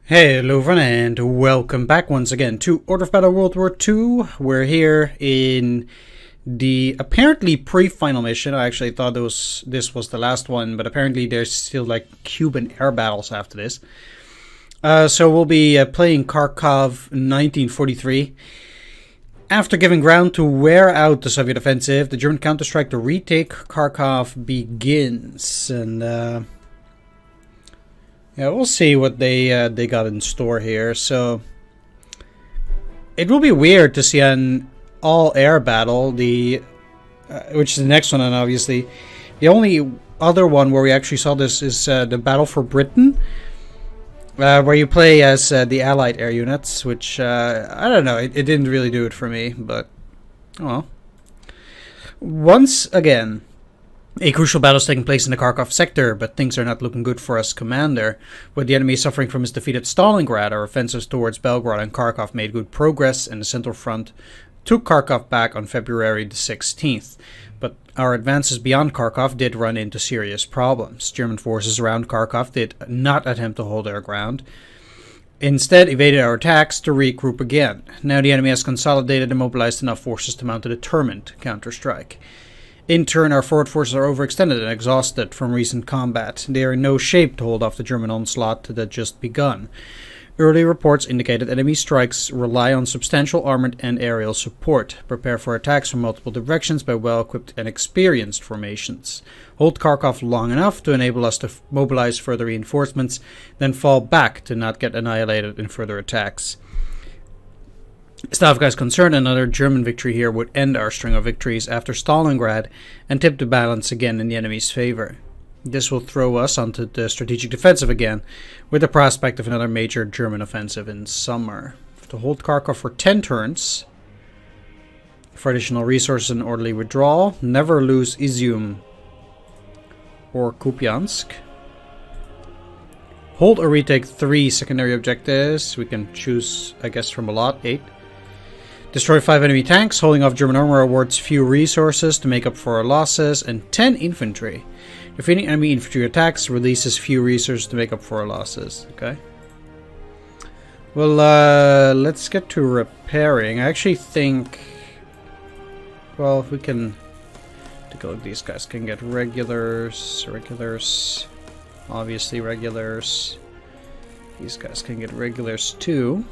Hello everyone and welcome back once again to Order of Battle World War II. We're here in the apparently pre-final mission. I actually thought this was the last one, but apparently there's still like Cuban air battles after this. So we'll be playing Kharkov 1943. After giving ground to wear out the Soviet offensive, the German counterstrike to retake Kharkov begins. And yeah, we'll see what they got in store here. So it will be weird to see an all-air battle, which is the next one, and obviously the only other one where we actually saw this is the Battle for Britain, where you play as the Allied air units, which I don't know, it didn't really do it for me, but oh well. Once again, a crucial battle is taking place in the Kharkov sector, but things are not looking good for us, Commander. With the enemy suffering from his defeat at Stalingrad, our offensives towards Belgrade and Kharkov made good progress, and the Central Front took Kharkov back on February the 16th. But our advances beyond Kharkov did run into serious problems. German forces around Kharkov did not attempt to hold their ground, instead evaded our attacks to regroup again. Now the enemy has consolidated and mobilized enough forces to mount a determined counterstrike. In turn, our forward forces are overextended and exhausted from recent combat. They are in no shape to hold off the German onslaught that had just begun. Early reports indicate that enemy strikes rely on substantial armored and aerial support. Prepare for attacks from multiple directions by well-equipped and experienced formations. Hold Kharkov long enough to enable us to mobilize further reinforcements, then fall back to not get annihilated in further attacks. As far as concerned, another German victory here would end our string of victories after Stalingrad and tip the balance again in the enemy's favor. This will throw us onto the strategic defensive again, with the prospect of another major German offensive in summer. To hold Kharkov for 10 turns, for additional resources and orderly withdrawal, never lose Izium or Kupiansk. Hold or retake 3 secondary objectives. We can choose, I guess, from a lot, 8. Destroy 5 enemy tanks. Holding off German armor awards few resources to make up for our losses, and 10 infantry. Defeating enemy infantry attacks releases few resources to make up for our losses. Okay. Well, let's get to repairing. I actually think, well, we can take a look. These guys can get regulars, obviously regulars. These guys can get regulars too.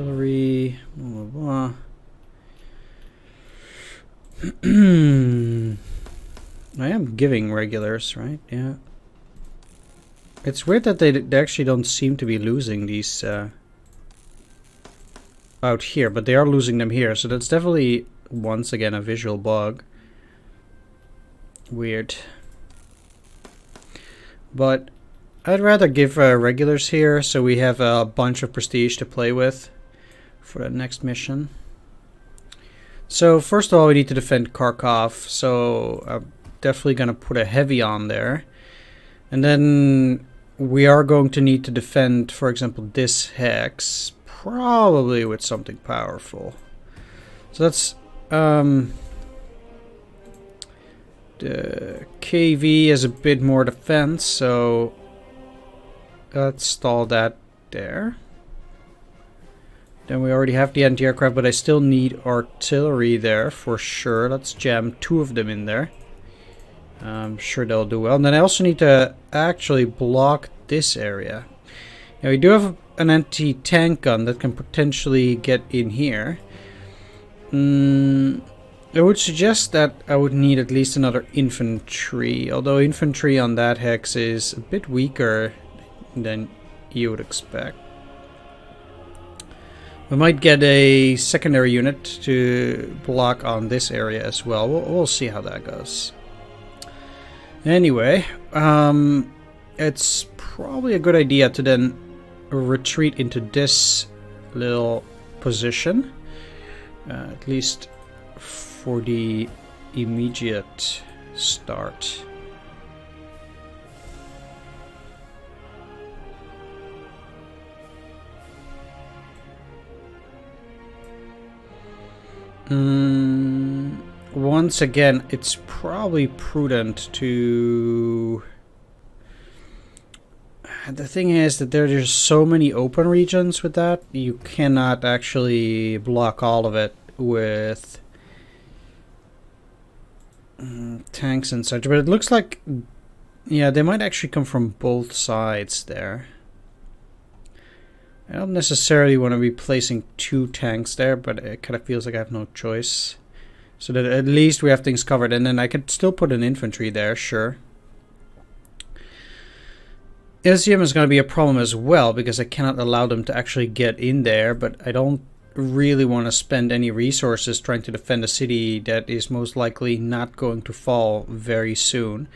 Artillery, blah, blah, blah. I am giving regulars, right? Yeah. It's weird that they actually don't seem to be losing these out here, but they are losing them here, so that's definitely, once again, a visual bug. Weird. But I'd rather give regulars here, so we have a bunch of prestige to play with for the next mission. So first of all, we need to defend Kharkov, so I'm definitely going to put a heavy on there. And then we are going to need to defend, for example, this hex, probably with something powerful. So that's the KV has a bit more defense, so let's stall that there. Then we already have the anti-aircraft, but I still need artillery there for sure. Let's jam 2 of them in there. I'm sure they'll do well. And then I also need to actually block this area. Now we do have an anti-tank gun that can potentially get in here. I would suggest that I would need at least another infantry, although infantry on that hex is a bit weaker than you would expect. We might get a secondary unit to block on this area as well. We'll see how that goes. Anyway, it's probably a good idea to then retreat into this little position, at least for the immediate start. Once again, it's probably prudent to the thing is that there's so many open regions with that, you cannot actually block all of it with tanks and such. But it looks like, yeah, they might actually come from both sides there. I don't necessarily want to be placing 2 tanks there, but it kind of feels like I have no choice. So that at least we have things covered. And then I could still put an infantry there, sure. Elysium is going to be a problem as well, because I cannot allow them to actually get in there. But I don't really want to spend any resources trying to defend a city that is most likely not going to fall very soon.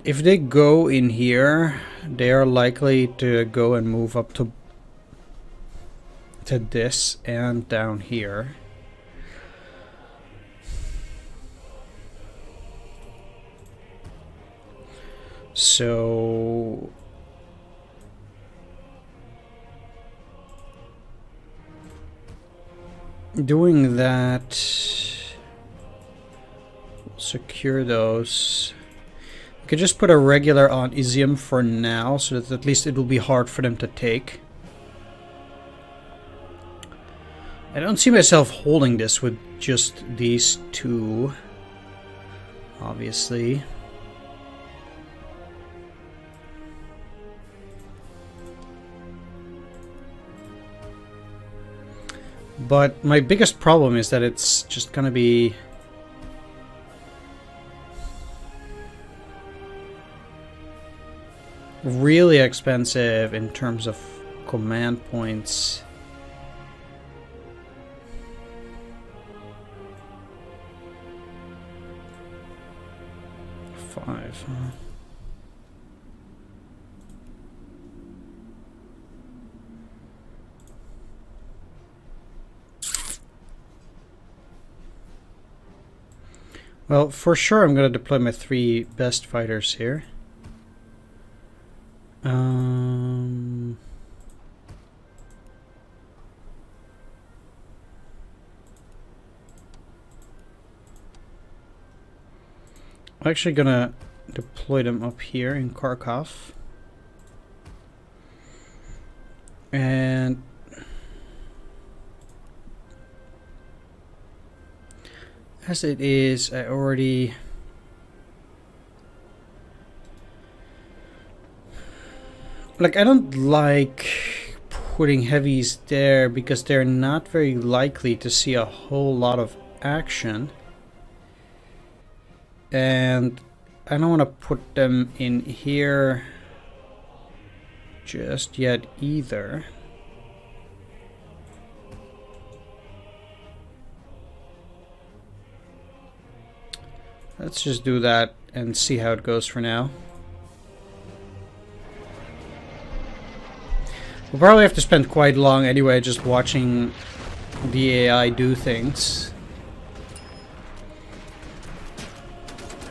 If they go in here, they are likely to go and move up to this and down here. So doing that, secure those. Could just put a regular on Izium for now, so that at least it will be hard for them to take. I don't see myself holding this with just these 2, obviously. But my biggest problem is that it's just gonna be really expensive in terms of command points. Five, huh? Well, for sure I'm going to deploy my 3 best fighters here. I'm actually gonna deploy them up here in Kharkov. And as it is, I already I don't like putting heavies there because they're not very likely to see a whole lot of action. And I don't want to put them in here just yet either. Let's just do that and see how it goes for now. We'll probably have to spend quite long anyway just watching the AI do things.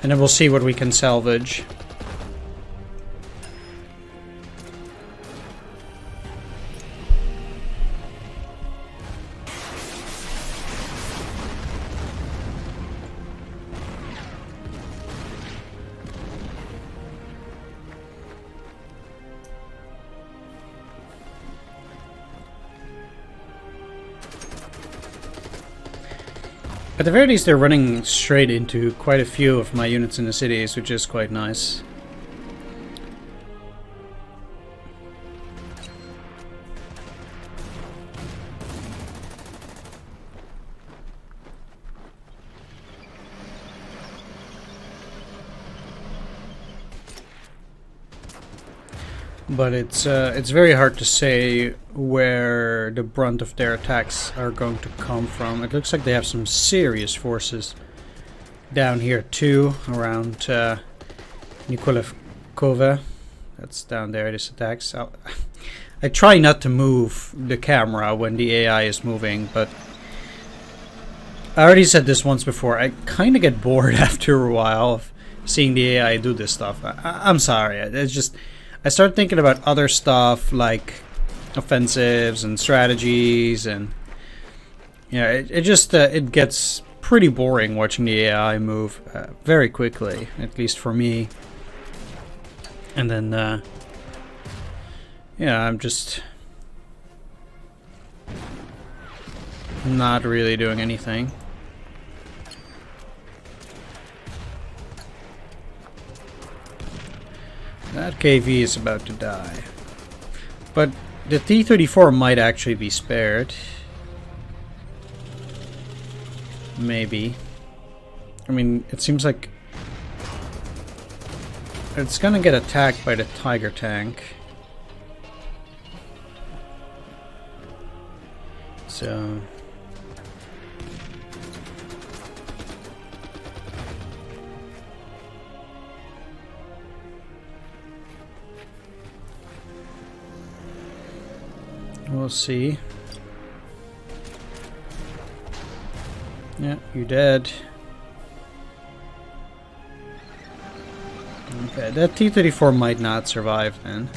And then we'll see what we can salvage. At the very least, they're running straight into quite a few of my units in the cities, which is quite nice. But it's very hard to say where the brunt of their attacks are going to come from. It looks like they have some serious forces down here too, around Nikolevkova. That's down there, this attacks. I try not to move the camera when the AI is moving, but I already said this once before, I kind of get bored after a while of seeing the AI do this stuff. I'm sorry, it's just... I start thinking about other stuff like offensives and strategies, and yeah, it just it gets pretty boring watching the AI move very quickly, at least for me. And then, yeah, I'm just not really doing anything. That KV is about to die. But the T-34 might actually be spared. Maybe. I mean, it seems like it's gonna get attacked by the Tiger tank. So... we'll see. Yeah, you're dead. Okay, that T-34 might not survive then.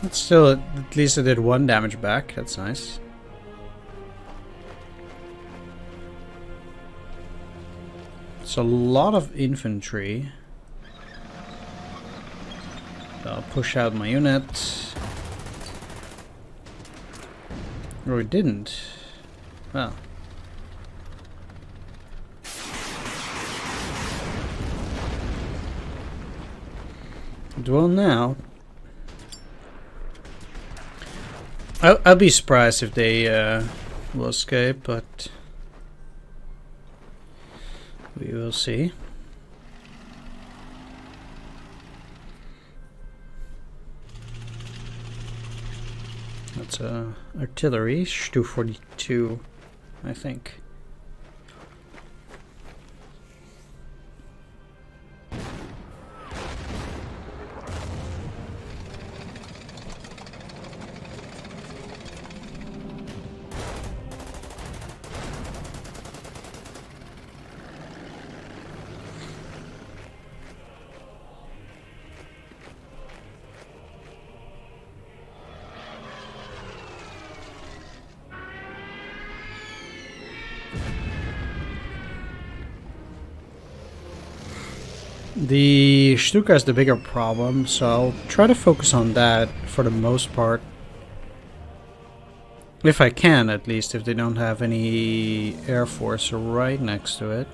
It's still, at least it did 1 damage back. That's nice. It's a lot of infantry. I'll push out my unit. Or it didn't. Well. Well, now. I'll be surprised if they will escape, but we will see. That's artillery, 242, I think. The Stuka is the bigger problem, so I'll try to focus on that for the most part. If I can, at least, if they don't have any Air Force right next to it.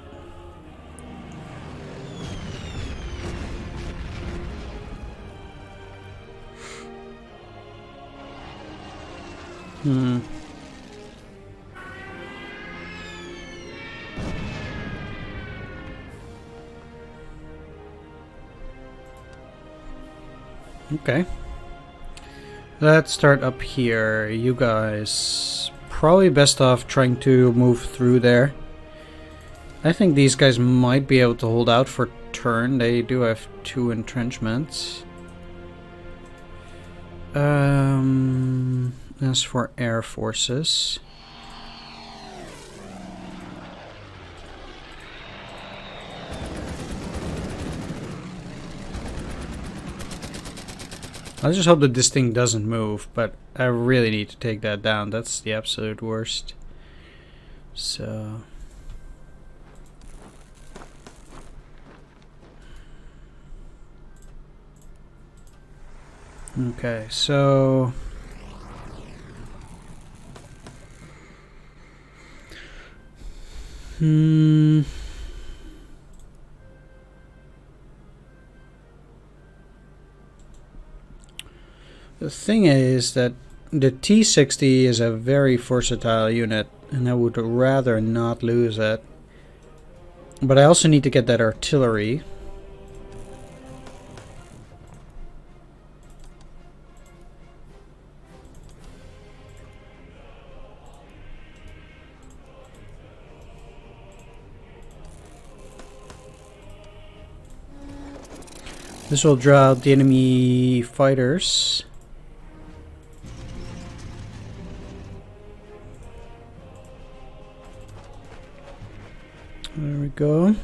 Okay. Let's start up here. You guys probably best off trying to move through there. I think these guys might be able to hold out for turn. They do have 2 entrenchments. As for air forces, I just hope that this thing doesn't move, but I really need to take that down. That's the absolute worst. So... okay, so... the thing is that the T-60 is a very versatile unit, and I would rather not lose it. But I also need to get that artillery. This will draw out the enemy fighters. There we go.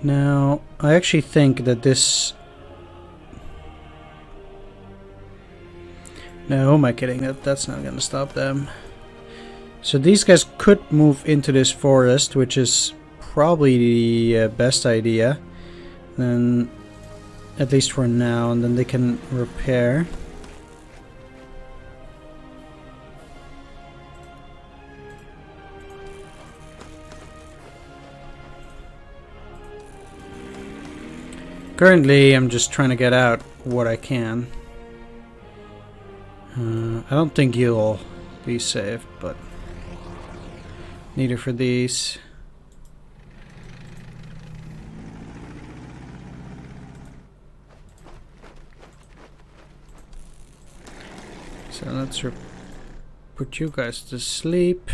Now, I actually think that this No, who am I kidding? That's not gonna stop them. So these guys could move into this forest, which is probably the best idea. Then, at least for now, and then they can repair. Currently, I'm just trying to get out what I can. I don't think you'll be saved, but neither for these. So let's put you guys to sleep.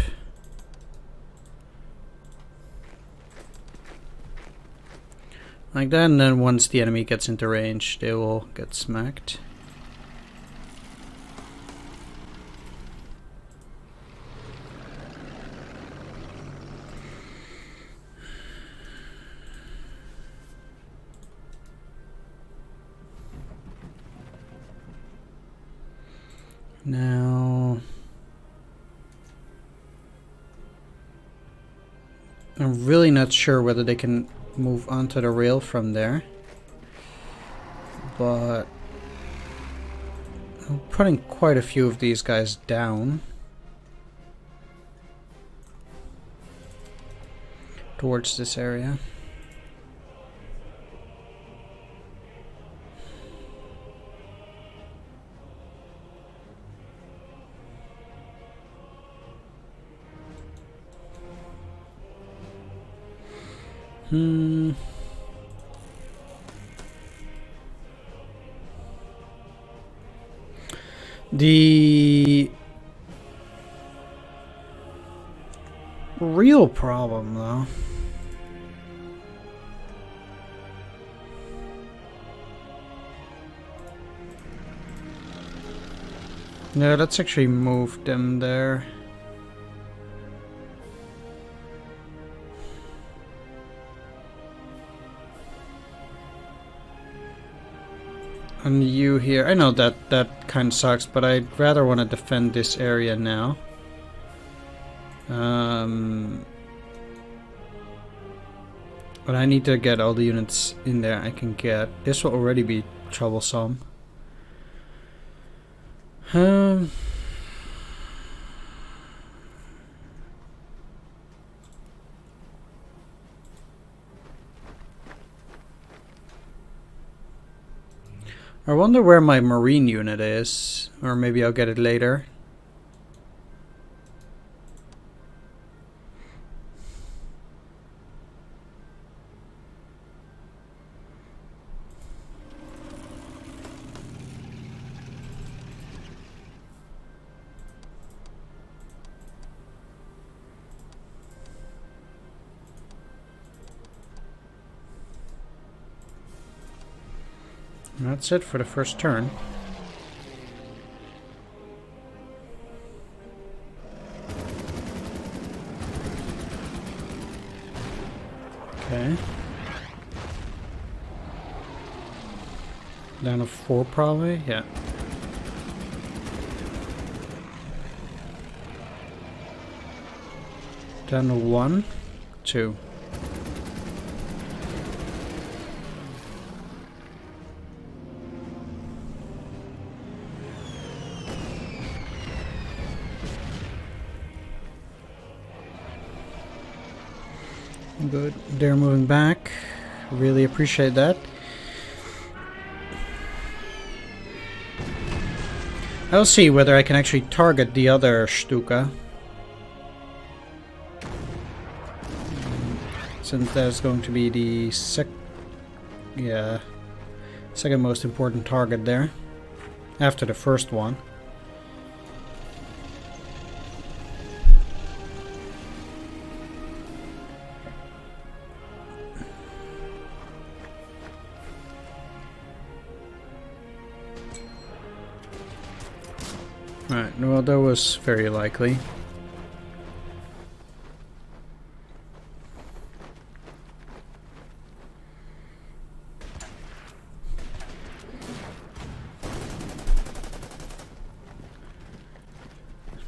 Like that, and then once the enemy gets into range, they will get smacked. Now, I'm really not sure whether they can move onto the rail from there, but I'm putting quite a few of these guys down towards this area. The real problem, though, no, let's actually move them there. And you here. I know that kind of sucks, but I'd rather want to defend this area now. But I need to get all the units in there I can get. This will already be troublesome. I wonder where my marine unit is, or maybe I'll get it later. And that's it for the first turn. Okay. Down to 4 probably, yeah. Down to 1, 2. Good, they're moving back. Really appreciate that. I'll see whether I can actually target the other Stuka. Since that's going to be the second most important target there. After the first one. Alright, well that was very likely.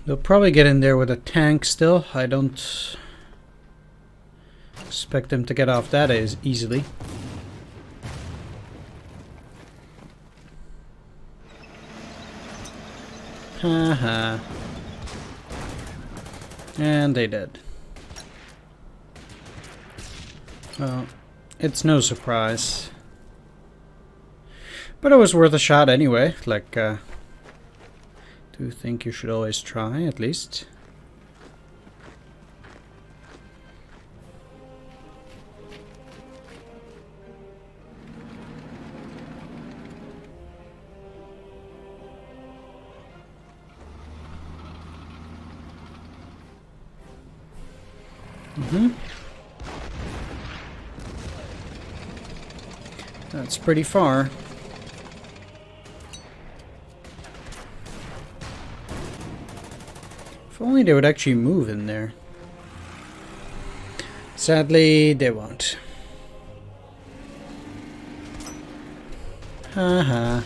They'll probably get in there with a tank still. I don't expect them to get off that as easily. Haha. And they did. Well, it's no surprise. But it was worth a shot anyway. Like, do think you should always try, at least. That's pretty far. If only they would actually move in there. Sadly, they won't. Haha.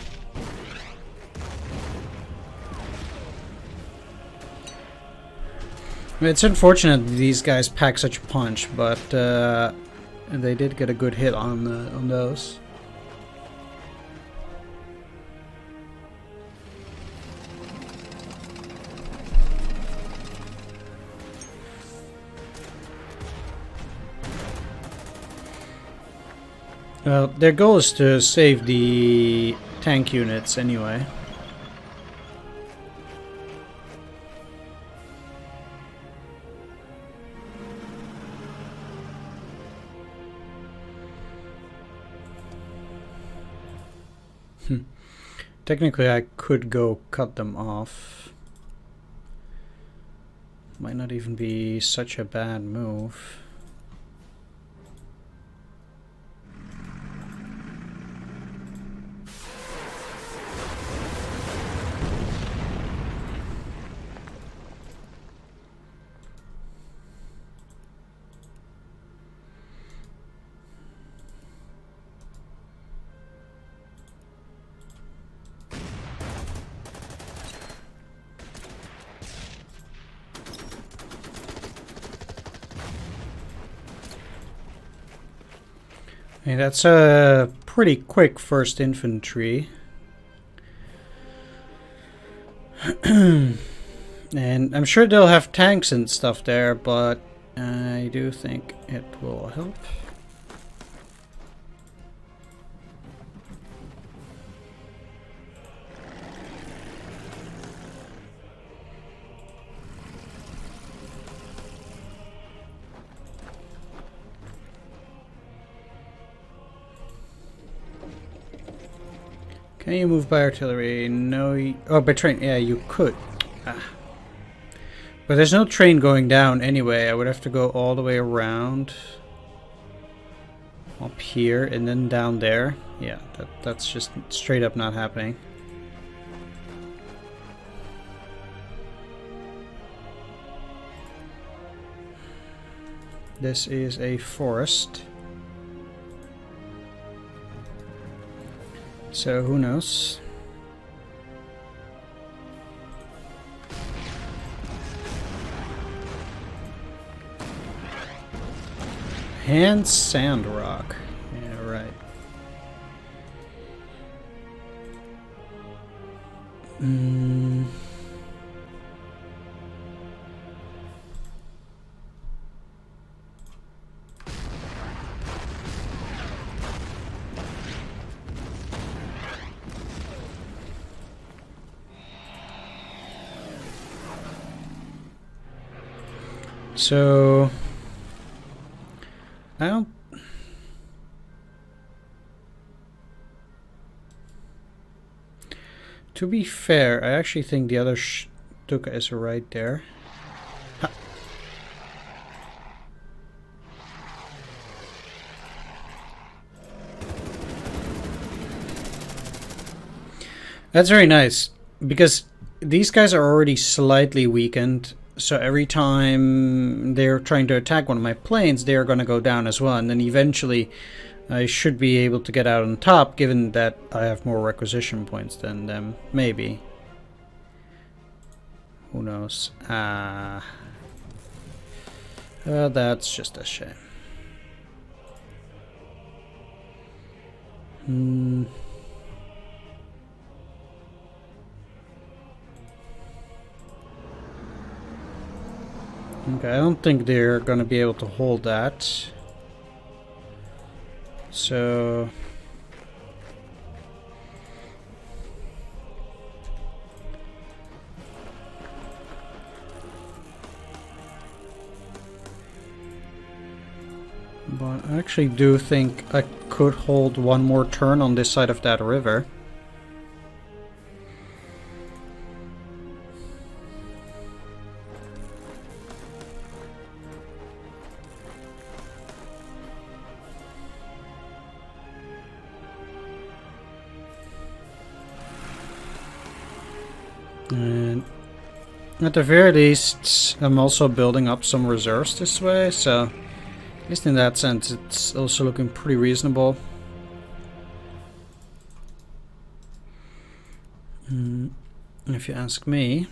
It's unfortunate these guys pack such a punch, but they did get a good hit on those. Well, their goal is to save the tank units anyway. Technically, I could go cut them off. Might not even be such a bad move. Hey, that's a pretty quick first infantry. And I'm sure they'll have tanks and stuff there, but I do think it will help. Can you move by artillery? No. Oh, by train. Yeah, you could. Ah. But there's no train going down anyway. I would have to go all the way around. Up here and then down there. Yeah, that's just straight up not happening. This is a forest. So who knows? Hand sand rock. Yeah, right. So I don't. To be fair, I actually think the other Stuka is right there. Ha. That's very nice, because these guys are already slightly weakened. So every time they're trying to attack one of my planes, they're going to go down as well. And then eventually I should be able to get out on top, given that I have more requisition points than them. Maybe. Who knows? That's just a shame. Okay, I don't think they're gonna be able to hold that. So... But I actually do think I could hold one more turn on this side of that river. And at the very least, I'm also building up some reserves this way, so at least in that sense, it's also looking pretty reasonable. If you ask me.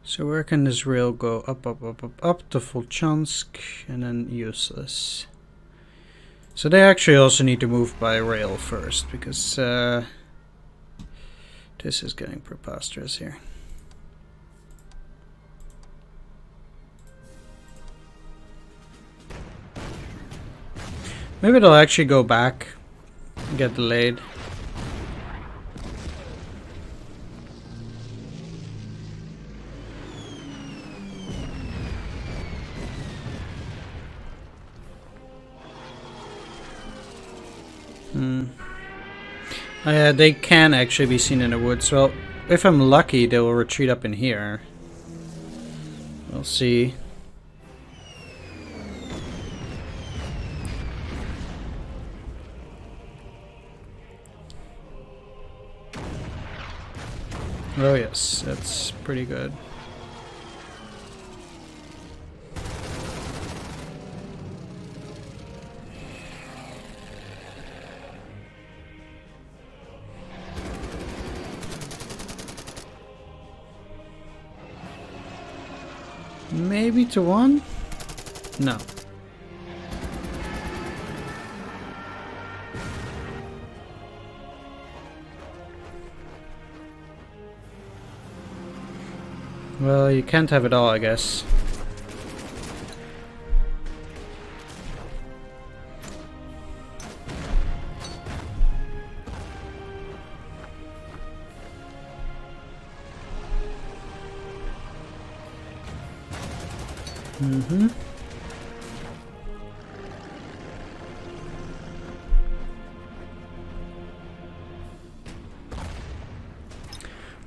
So where can this rail go? Up, up, up, up, up to Volchansk, and then useless. So they actually also need to move by rail first, because this is getting preposterous here. Maybe they'll actually go back and get delayed. They can actually be seen in the woods. Well, if I'm lucky, they will retreat up in here. We'll see. Oh yes, that's pretty good. Maybe to one? No. Well, you can't have it all, I guess.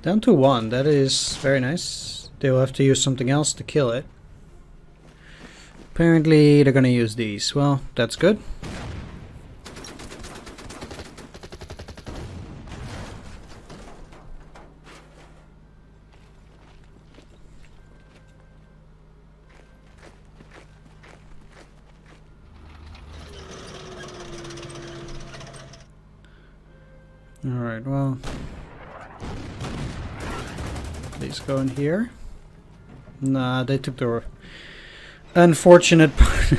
Down to one, that is very nice. They'll have to use something else to kill it. Apparently they're gonna use these. Well, that's good. Alright, well... Please go in here. Nah, they took the unfortunate part.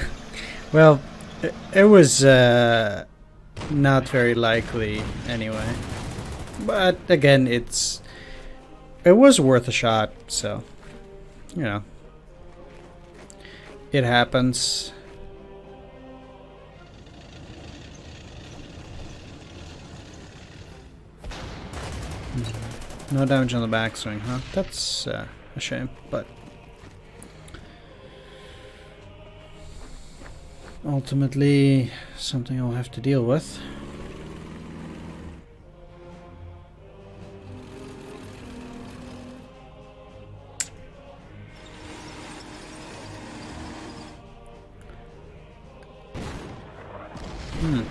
Well, it was not very likely anyway. But again, it was worth a shot, so you know. It happens. No damage on the backswing, huh? That's a shame, but ultimately something I'll have to deal with.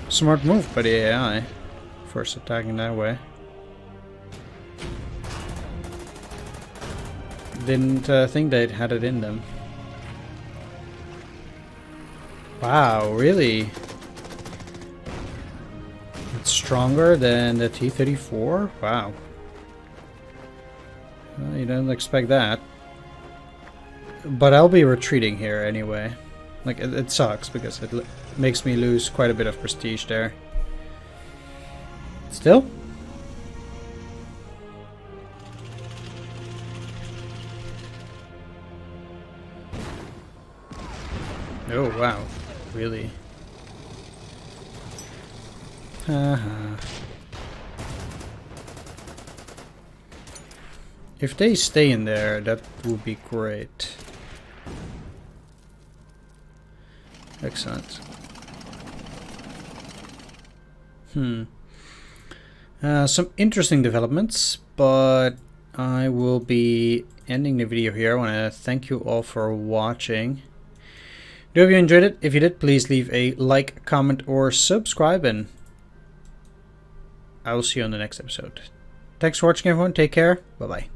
Smart move by the AI, first attacking that way. Didn't think they'd had it in them. Wow, really? It's stronger than the T-34? Wow. Well, you don't expect that. But I'll be retreating here anyway. Like, it sucks because it makes me lose quite a bit of prestige there. Still? Oh, wow. Really? If they stay in there, that would be great. Excellent. Some interesting developments, but I will be ending the video here. I want to thank you all for watching. Do hope you enjoyed it. If you did, please leave a like, comment, or subscribe, and I will see you on the next episode. Thanks for watching, everyone. Take care. Bye-bye.